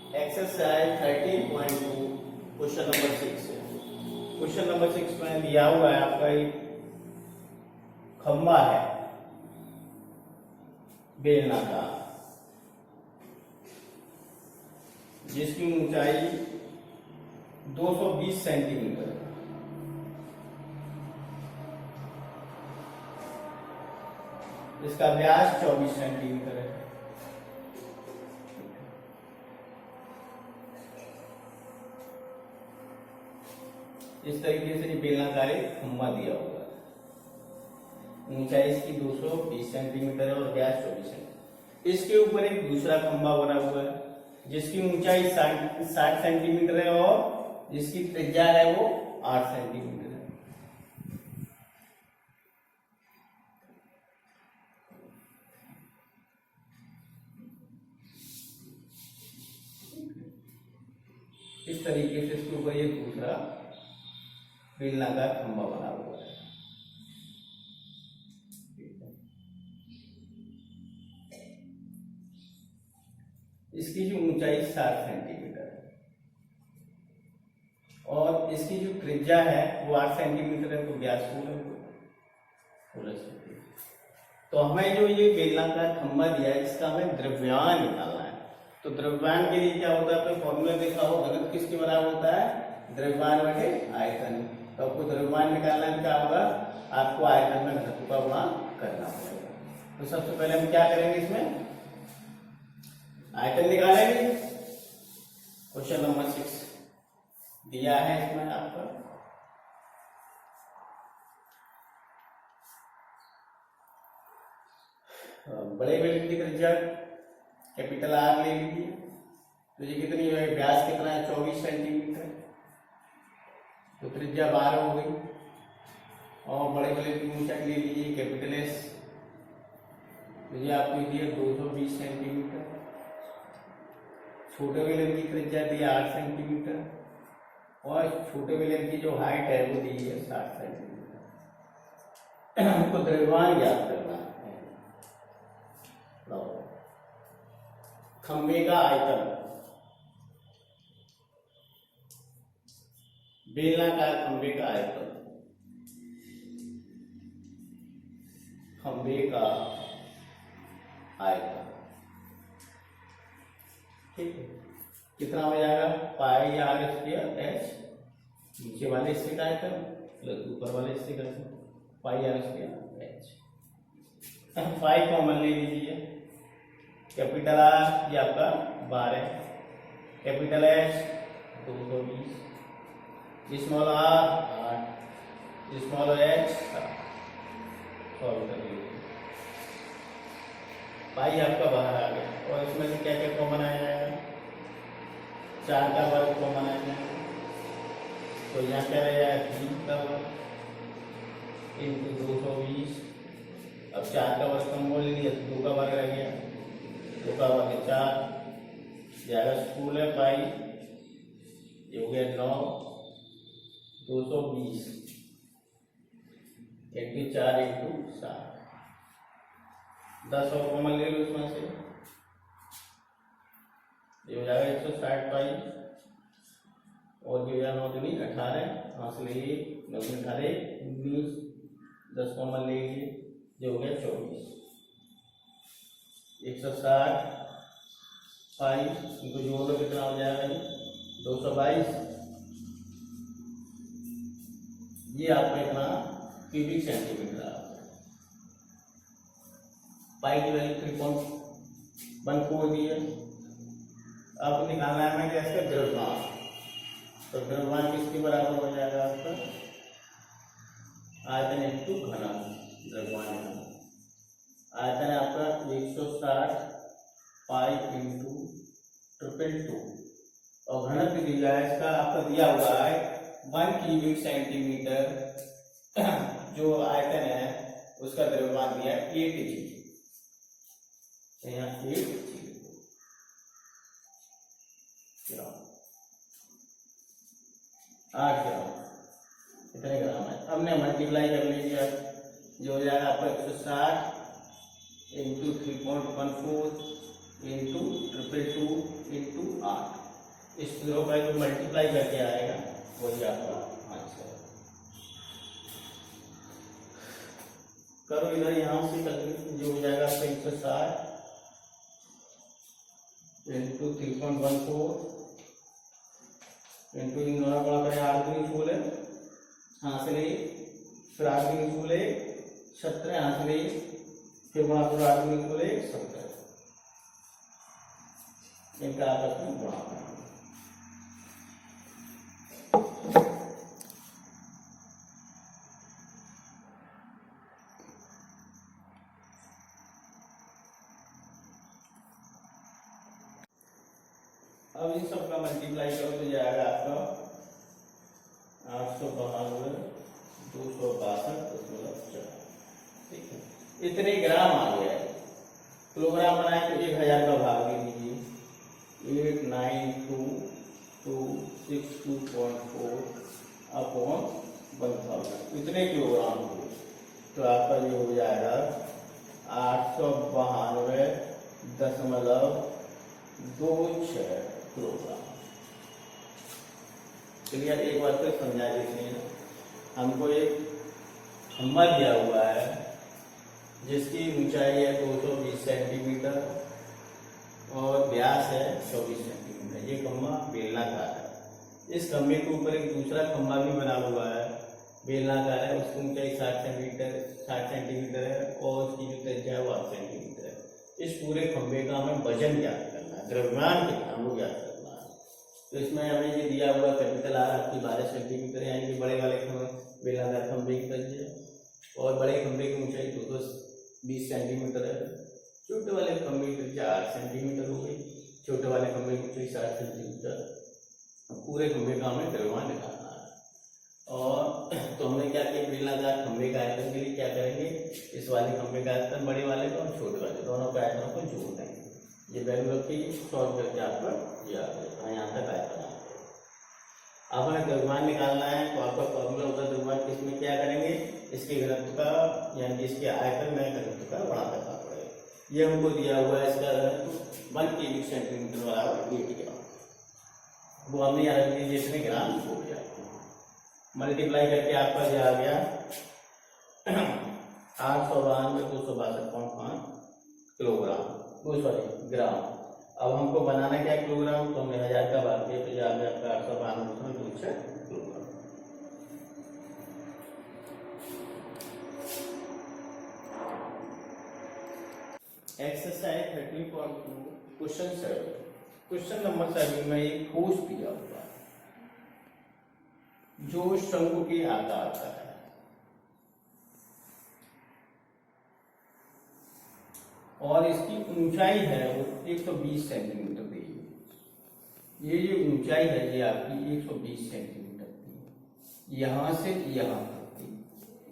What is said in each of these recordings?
Exercise 13.2 question number 6 है। Question number 6 में दिया हुआ है आपका एक खंबा है बेलनाकार जिसकी ऊंचाई 220 सेंटीमीटर है। इसका व्यास 24 सेंटीमीटर है। इस तरीके से बेलनाकार एक खंबा दिया हुआ है। ऊंचाई इसकी 220 सेंटीमीटर है और व्यास 24 सेंटीमीटर। इसके ऊपर एक दूसरा खंबा बना हुआ है जिसकी ऊंचाई 60 सेंटीमीटर है और जिसकी त्रिज्या है वो 8 सेंटीमीटर है। इस तरीके से इसके ऊपर एक दूसरा बेलनाकार खंबा बना हुआ है। इसकी जो ऊंचाई 60 सेंटीमीटर है और इसकी जो त्रिज्या है वो 8 सेंटीमीटर है, तो व्यास 16 सेंटीमीटर। तो हमें जो ये बेलनाकार खंबा दिया है इसका हमें द्रव्यमान निकालना है। तो द्रव्यमान के लिए क्या होता है, आपने फॉर्मूला देखा हो, घनत्व किसके बराबर होता है, द्रव्यमान बटे आयतन। तो आपको द्रव्यमान निकालना है, क्या होगा, आपको आयतन में घनत्व का गुणा करना पड़ेगा। तो सबसे पहले हम क्या करेंगे, इसमें आयतन निकालेंगे। क्वेश्चन नंबर 6 दिया है इसमें आपका बड़े बेलन की त्रिज्या कैपिटल आर ले लीजिए। तो ये कितनी है, व्यास कितना है, 24 सेंटीमीटर। तो त्रिज्या 12 हो गई और बड़े बेलन की ऊंचाई ले लीजिए कैपिटल एस। तो ये आपको दिया 220 सेंटीमीटर। छोटे बेलन की त्रिज्या दी 8 सेंटीमीटर और छोटे बेलन की जो हाइट है वो दी है 60 सेंटीमीटर। हमको द्रव्यमान ज्ञात करना है। खंबे का आयतन, बेलनाकार खंबे का आयतन, खंबे का आयतन, ठीक है, कितना हो जाएगा, पाई आर स्क्वायर एच। नीचे वाले हिस्से का आयतन प्लस ऊपर वाले हिस्से का pi R square H. Pi common ले लीजिए। कैपिटल आर ये आपका 12, capital H 220, small R 8, small H 7। Solve कर लीजिए। पाई आपका बाहर आ गया और इसमें से क्या क्या कॉमन आ जाएगा, 4 का वर्ग कॉमन आ जाएगा। तो यहाँ क्या रह जाएगा, 3 का वर्ग इंटू 220। अब 4 का वर्ग कम बोल लिया तो 2 का वर्ग रह गया, 2 का वर्ग 4 जाएगा स्कूल है पाई। ये हो गया 9, 220 इंटू 4 इंटू 7। 10 और कॉमन ले लो इसमें से, ये हो जाएगा 160 पाई और ये 9 दूनी 18, 5 ले लिए 9 दूनी 18 19, 10 कॉमन ले लिए, जो हो गया 24। 160 पाई इनको जोड़ लो, कितना हो जाएगा 222। ये आपका इतना क्यूबिक सेंटीमीटर आ गया। पाई की वैल्यू 3.14 दी है। अब निकालना है हमें गैस का द्रव्यमान। तो द्रव्यमान किसके बराबर हो जाएगा आपका, आयतन इंटू घनत्व। द्रव्यमान आयतन है आपका 160 पाई इंटू 222 और घनत्व दिया है इसका आपका दिया हुआ है 1 क्यूबिक सेंटीमीटर। जो आयतन है उसका द्रव्यमान दिया है 8 जी। यहाँ 8 जी 8 ग्राम, इतने ग्राम है। हमने मल्टीप्लाई कर लीजिए, जो हो जाएगा आपका 160 इंटू 3.14 इंटू 222 इंटू 8। इस पूरे का जो मल्टीप्लाई करके आएगा वही आपका आंसर है। करो इधर यहाँ से कर जो हो जाएगा आपका 160 इंटू 3.14 इंटू इन दोनों गुणा करें 8 दूनी 16 यहाँ से ले फिर 8 दूनी 16 17 यहाँ से ले फिर गुणा करो 8 दूनी 16 17 इनका आपस में गुणा करें। अब इन सब का मल्टीप्लाई करो तो जाएगा आपका 892 262.4। ठीक है, इतने ग्राम आ गया है। किलोग्राम बनाए तो 1000 का भाग दे दीजिए 892.262.4 अपॉन 1000 इतने किलोग्राम हो तो आपका ये हो जाएगा 892.26 किलोग्राम। चलिए एक बार फिर समझा देते हैं। हमको एक खम्भा दिया हुआ है जिसकी ऊंचाई है 220 सेंटीमीटर और व्यास है 24 सेंटीमीटर। ये खम्भा बेलनाकार है। इस खम्भे के ऊपर एक दूसरा खम्भा भी बना हुआ है बेलनाकार है, उसकी ऊंचाई 60 सेंटीमीटर है और उसकी जो त्रिज्या है वो 8 सेंटीमीटर है। इस पूरे खम्भे का हमें वजन ज्ञात करना है, द्रव्यमान कितना वो ज्ञात करना है। तो इसमें हमें ये दिया हुआ कैपिटल आर आपकी 12 सेंटीमीटर यानी कि बड़े वाले बेलनाकार खम्भे की त्रिज्या और बड़े खम्भे की ऊंचाई 220 सेंटीमीटर है। छोटे वाले खम्भे की त्रिज्या 8 सेंटीमीटर हो गई, छोटे वाले खम्भे की ऊंचाई 60 सेंटीमीटर। पूरे खम्भे का हमें द्रव्यमान निकालना है। और तो हमने क्या किया, बेलनाकार खम्भे का आयतन के लिए क्या करेंगे, इस वाले खम्भे का आयतन बड़े वाले का और छोटे वाले दोनों का आयतनों को जोड़ देंगे। ये वैल्यू रखिए, सॉल्व करके आपका याद है यहाँ तक आयतन आ गया। अब हमें द्रव्यमान निकालना है तो आपका फॉर्मूला होता है द्रव्यमान किसमें क्या करेंगे, इसके घनत्व का यानी कि इसके आयतन में घनत्व का गुणा करना पड़ेगा। ये हमको दिया हुआ है, इसका घनत्व 1 क्यूबिक सेंटीमीटर बराबर 8 ग्राम। वो हमने यहाँ रख लीजिए इतने ग्राम हो गया। मल्टीप्लाई करके आपका ये आ गया 892.262.5 किलोग्राम ग्राम। अब हमको बनाना क्या किलोग्राम, तो हमने 1000 का भाग दिया तो ये आ गया आपका 892.26 kilogram. Exercise 13.2 question 7। Question number 7 में एक ठोस दिया हुआ है जो शंकु के आकार का है और इसकी ऊंचाई है वो 120 सेंटीमीटर दी हुई। ये जो ऊंचाई है ये आपकी 120 सेंटीमीटर की, यहां से यहां तक की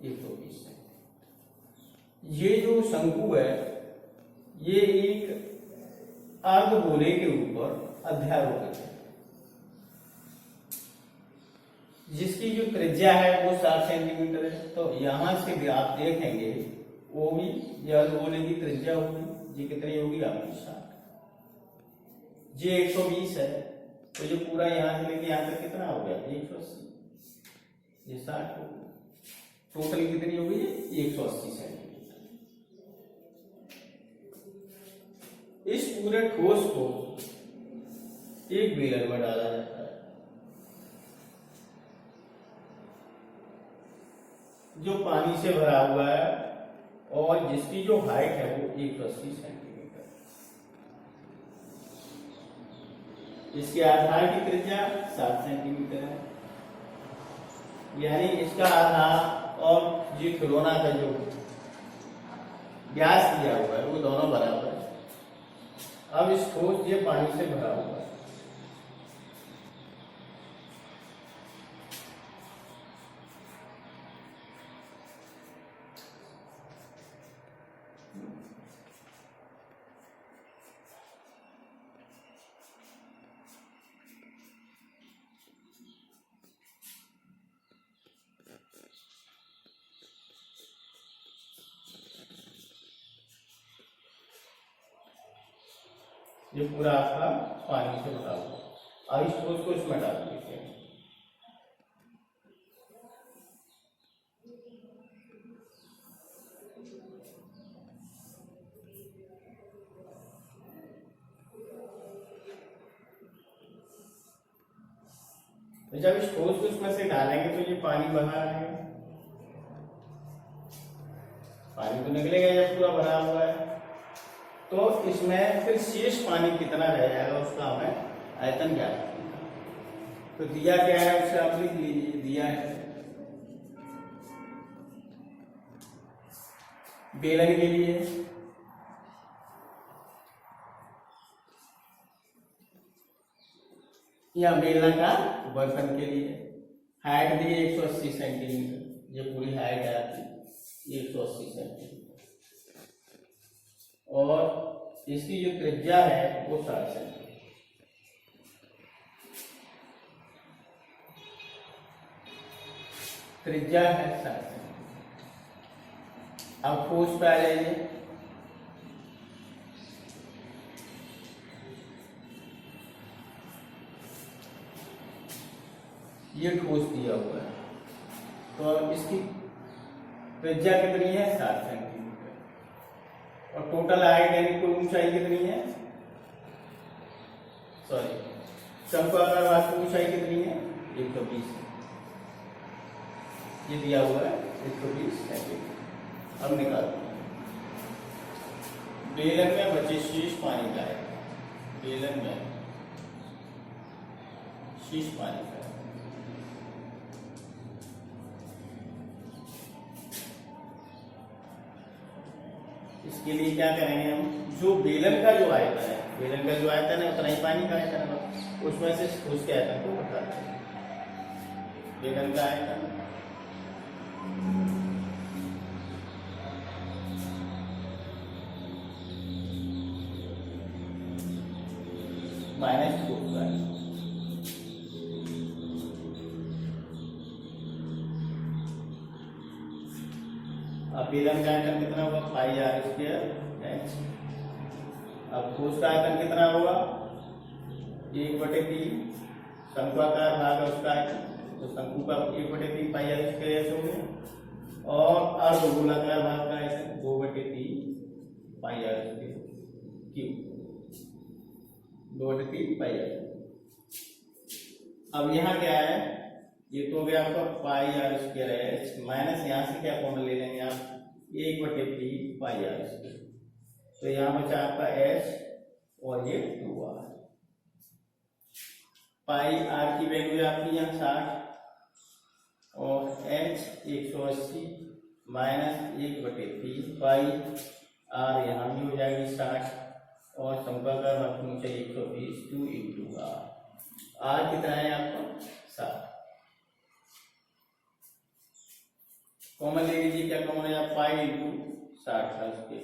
120 सेंटीमीटर। ये जो शंकु है ये एक अर्धगोले के ऊपर अध्यारोपित है जिसकी जो त्रिज्या है वो 60 सेंटीमीटर है। तो यहां से भी आप देखेंगे वो भी अर्धगोले की त्रिज्या होगी, ये कितनी होगी आपकी 60। ये 120 है तो ये पूरा यहां से लेके यहां तक कितना हो गया 180, ये 60 होगी। टोटल कितनी होगी 180 सेंटीमीटर। इस पूरे ठोस को एक बेलन में डाला जाता है जो पानी से भरा हुआ है और जिसकी जो हाइट है वो 180 सेंटीमीटर। इसके आधार की त्रिज्या 60 सेंटीमीटर है, यानी इसका आधार और ये खिलौना का जो व्यास दिया हुआ है वो दोनों बराबर है। अब इस ठोस ये पानी से भरा हुआ है, ये पूरा आपका पानी से भरा हुआ। अब इस ठोस को इसमें डाल देते हैं। तो जब इस ठोस को इसमें से डालेंगे तो ये पानी बाहर आएगा, पानी तो निकलेगा, ये पूरा भरा हुआ है। तो इसमें फिर शेष पानी कितना रह जाएगा उसका हमें आयतन ज्ञात करना है। तो दिया क्या है उसे आप लिख लीजिए। दिया है बेलन के लिए या बेलन का बर्तन के लिए हाइट दी 180 सेंटीमीटर, ये पूरी हाइट आती है 180 सेंटीमीटर, और इसकी जो त्रिज्या है वो 60 सेंटीमीटर। त्रिज्या है 60 सेंटीमीटर। अब ठोस पे आ जाइए। ये ठोस दिया हुआ है, तो अब इसकी त्रिज्या कितनी है 60 सेंटीमीटर, और टोटल हाइट यानी कुल ऊंचाई कितनी है, सॉरी शंक्वाकार भाग की ऊंचाई कितनी है 120, ये दिया हुआ है 120 सेंटीमीटर। अब निकालते हैं। बेलन में बचे शेष पानी का है, बेलन में शेष पानी का है। इसके लिए क्या करेंगे हम, जो बेलन का जो आयतन है, बेलन का जो आयतन है उतना ही पानी का आयतन है, उसमें से उसके आयतन को बताते हैं। बेलन का आयतन माइनस 2 का है। अब बेलन का आयतन कितना होगा पाई आर स्क्वायर एच। अब ठोस का आयतन कितना होगा 1/3, शंक्वाकार भाग है उसका आयतन, तो शंकु का 1/3 पाई आर स्क्वायर एच हो गया, और अर्धगोलाकार भाग का आयतन 2/3 pi R square cube, 2/3 pi R. अब यहाँ क्या है, ये तो हो गया आपका pi R square H, minus यहाँ से क्या कॉमन ले लेंगे आप 1/3 पाई आर स्क्वायर, तो यहाँ बचा आपका एच और ये 2r। पाई आर की वैल्यू आपकी यहाँ 60 और एच 180 माइनस 1/3 पाई आर यहाँ भी हो जाएगी 60, और शंक्वाकार भाग की ऊंचाई 120 2 × आर कितना है आपका 60। कॉमन ले लीजिए, क्या कॉमन है पाई × 60।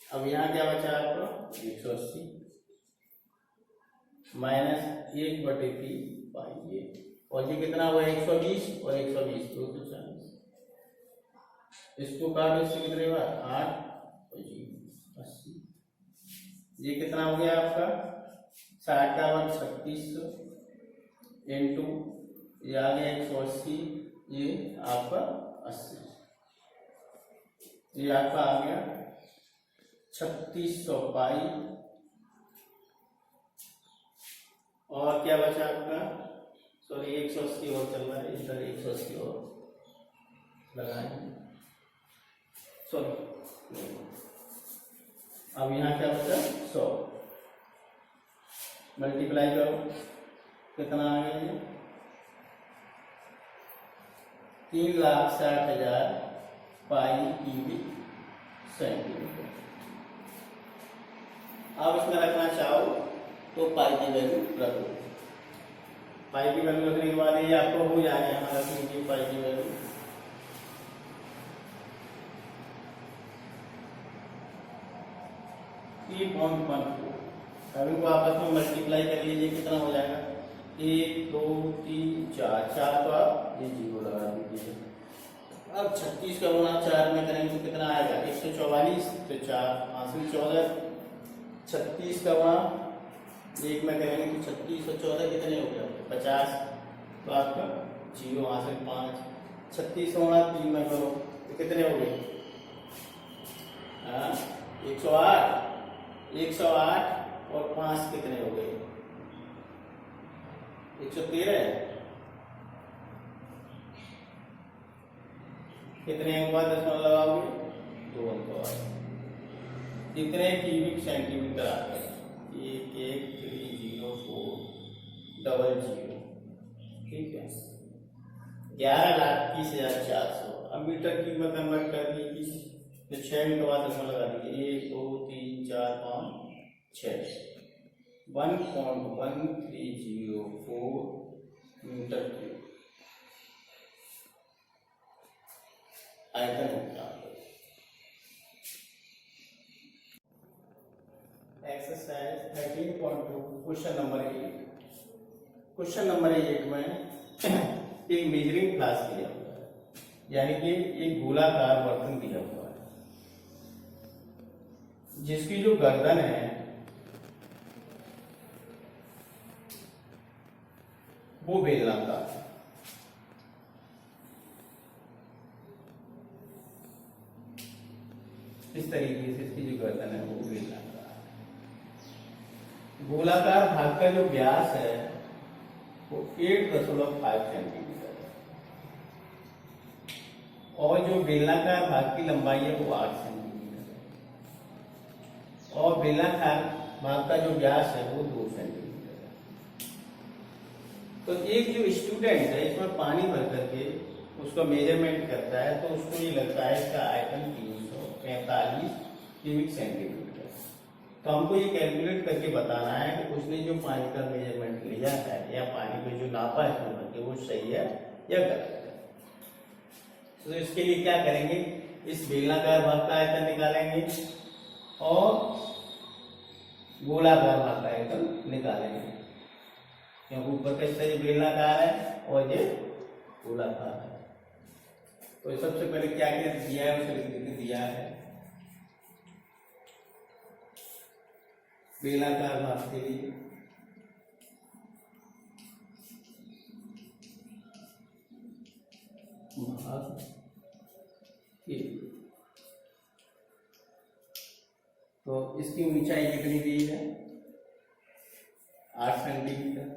अब यहाँ क्या बचा आपका 180 माइनस 1/3 पाई ये, और ये कितना हुआ 120 और 120 240, इसको काटो, इससे कितने हुआ 8 और 80। ये कितना हो गया आपका 60 का वर्ग 3600 इंटू ये आ गया 180, ये आपका 80, ये आपका आ गया 3600 पाई, और क्या बचा आपका, सॉरी 180 और चल रहा है, इधर 180 और लगाएंगे, सॉरी। अब यहाँ क्या बचा 100, मल्टीप्लाई करो, कितना आ गया ये 3,60,000 पाई क्यूबिक सेंटीमीटर। अब इसमें रखना चाहो तो पाई की वैल्यू रखो, पाई की वैल्यू रखने के बाद ये आपको हो जाएगा, हमारा कीजिए पाई की वैल्यू 3.14। अब इनको आपस में मल्टीप्लाई कर लीजिए, कितना हो जाएगा 1 2 3 4, 4 तो आप ये 0 लगा दीजिए। अब 36 का गुणा 4 में करेंगे तो कितना आएगा 144, तो 4 हासिल 14, 36 का गुणा एक में करेंगे तो 36 और 14 कितने हो गए? 50। तो आपका 0 वहाँ से 5, 36 होना 3 में करो तो कितने हो गए? 108। 108 और 5 कितने हो गए? 113। कितने अंक बाद दशमलव लगाओगे? 2 अंक बाद। कितने क्यूबिक सेंटीमीटर आ गए? 1130400। ठीक है, 11,30,400। अब मीटर क्यूब में कन्वर्ट कर दीजिए तो 6 मिनट बाद दशमलव लगा दीजिए। 1 2 3 4 5 6 1.1304 मीटर क्यूब आयतन होता है। Exercise 13.2 question number 8। Question number 8 में एक मेजरिंग फ्लास्क दिया हुआ है, यानी कि एक गोलाकार बर्तन दिया हुआ है जिसकी जो गर्दन है वो बेलनाकार है। इस तरीके से इसकी जो गर्दन है वो बेलनाकार है। गोलाकार भाग का जो व्यास है वो 8.5 सेंटीमीटर है और जो बेलनाकार भाग की लंबाई है वो 8 सेंटीमीटर है और बेलनाकार भाग का जो व्यास है वो 2 सेंटीमीटर है। तो एक जो स्टूडेंट है इसमें पानी भर करके उसका मेजरमेंट करता है तो उसको ये लगता है इसका आयतन 345 क्यूबिक सेंटीमीटर। तो हमको ये कैलकुलेट करके बताना है कि उसने जो पानी का मेजरमेंट लिया है या पानी को जो नापा है इसमें भर के वो सही है या गलत है। तो इसके लिए क्या करेंगे? इस बेलनाकार भाग का आयतन निकालेंगे और गोलाकार भाग का आयतन निकालेंगे, क्योंकि ऊपर का हिस्सा बेलनाकार है और ये गोलाकार है। तो सबसे पहले क्या क्या दिया है उसे लिख दिया है। बेलनाकार भाग के लिए भाग के, तो इसकी ऊंचाई कितनी दी है? 8 सेंटीमीटर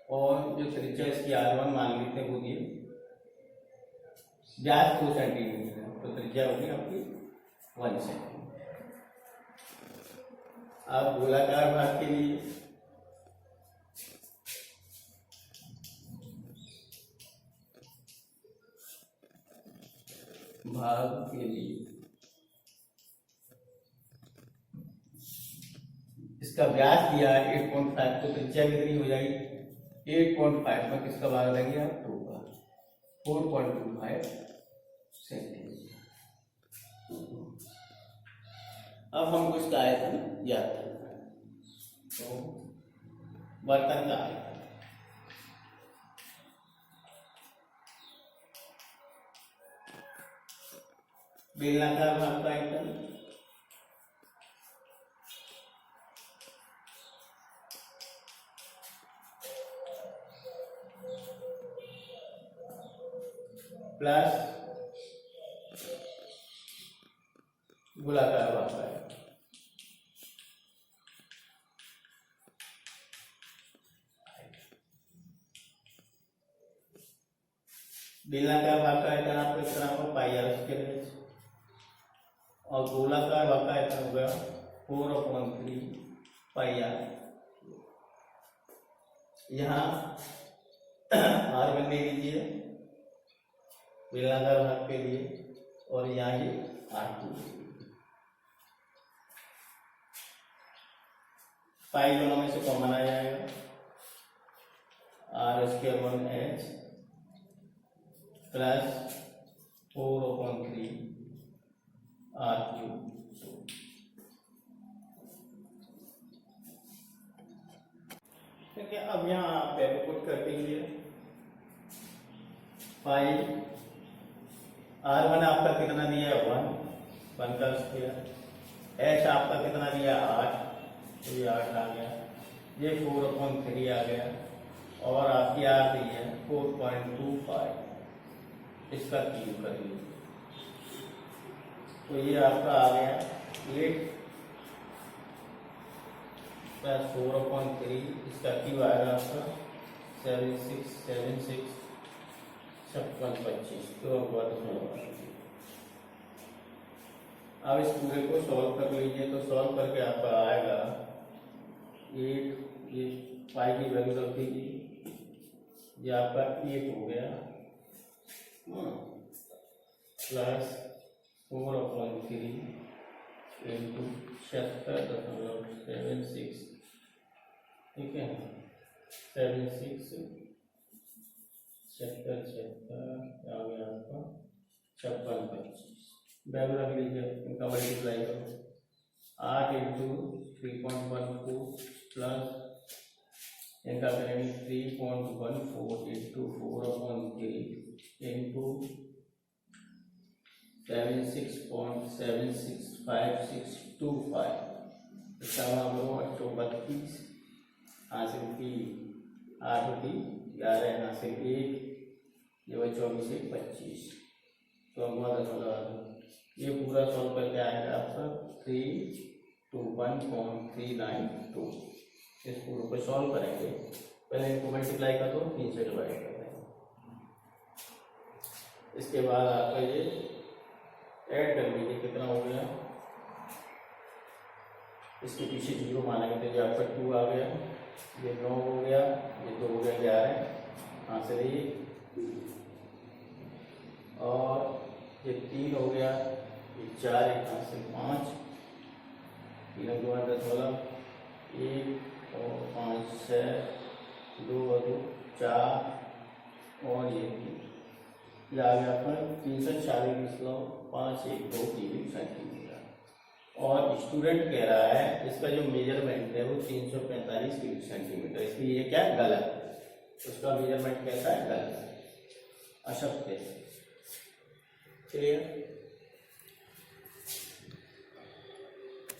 और जो त्रिज्या इसकी R1 मान लेते हैं वो दिए, व्यास 2 सेंटीमीटर है तो त्रिज्या होगी आपकी 1 सेंटीमीटर। अब गोलाकार भाग के लिए इसका व्यास दिया है 8.5 तो त्रिज्या कितनी हो जाएगी? 8.5 में किसका भाग लगेगा? 2 का, 4.25 सेंटीमीटर। अब हमको इसका आयतन याद करना है। तो बर्तन का आयतन बेलनाकार भाग का आयतन प्लस गोलाकार भाग का आयतन। बेलनाकार भाग का आयतन आपको इस तरह को पाई आर स्क्वायर और गोलाकार भाग का आयतन हो गया 4/3 पाई आर। यहाँ R1 ले लीजिए बेलनाकार भाग के लिए और यहाँ ये R2 पाई दोनों में से कॉमन आ जाएगा। R² 1H plus 4/3 R3। ठीक है, अब यहाँ आप वैल्यू पुट कर दीजिए। पाई R1 आपका कितना दिया है? 1 का स्क्वायर। H आपका कितना दिया? 8 तो ये 8 आ गया, ये 4/3 आ गया, और आपकी आ गई है 4.25, इसका क्यूब कर लीजिए। तो ये आपका आ गया 8 + 4/3, इसका क्यूब आएगा आपका 76 56 25। तो अब इस पूरे को सॉल्व कर लीजिए। तो सॉल्व करके आपका आएगा 8, ये पाई की वैल्यू रख दीजिए, ये आपका 8 हो गया, प्लस 4/3 इंटू 76.76, ठीक है, 76 आ गया आपका 56 25। वैल्यू रख लीजिए, इनका मल्टीप्लाई करो, 8 इंटू 3.14 प्लस इनका करेंगे 3.14 इंटू 4/3 इंटू 76.765625, इसका हम लोग 832 हासिल की, 8 की 11 हासिल 1, ये वही 24 1 25। तो हम 2.5, ये पूरा सॉल्व करके आएगा आपका 321.392। इस पूरे को सॉल्व करेंगे, पहले इनको मल्टीप्लाई कर दो, 3 से डिवाइड कर देंगे, इसके बाद आपका ये ऐड कर लीजिए, कितना हो गया, इसके पीछे 0 मानेंगे तो ये आपका 2 आ गया, ये 9 हो गया, ये 2 हो गया 11, यहाँ से ये, और ये 3 हो गया, ये 4, यहाँ से 5, 3 2 10 16, 1 और 5 6, 2 और 2 4, और ये 3, ये आ गया अपना 340 1 2 3 सेंटीमीटर। और स्टूडेंट कह रहा है इसका जो मेजरमेंट है वो 345 क्यूबिक सेंटीमीटर, इसलिए ये क्या गलत, उसका मेजरमेंट कैसा है, गलत, अशक्त है। क्लियर।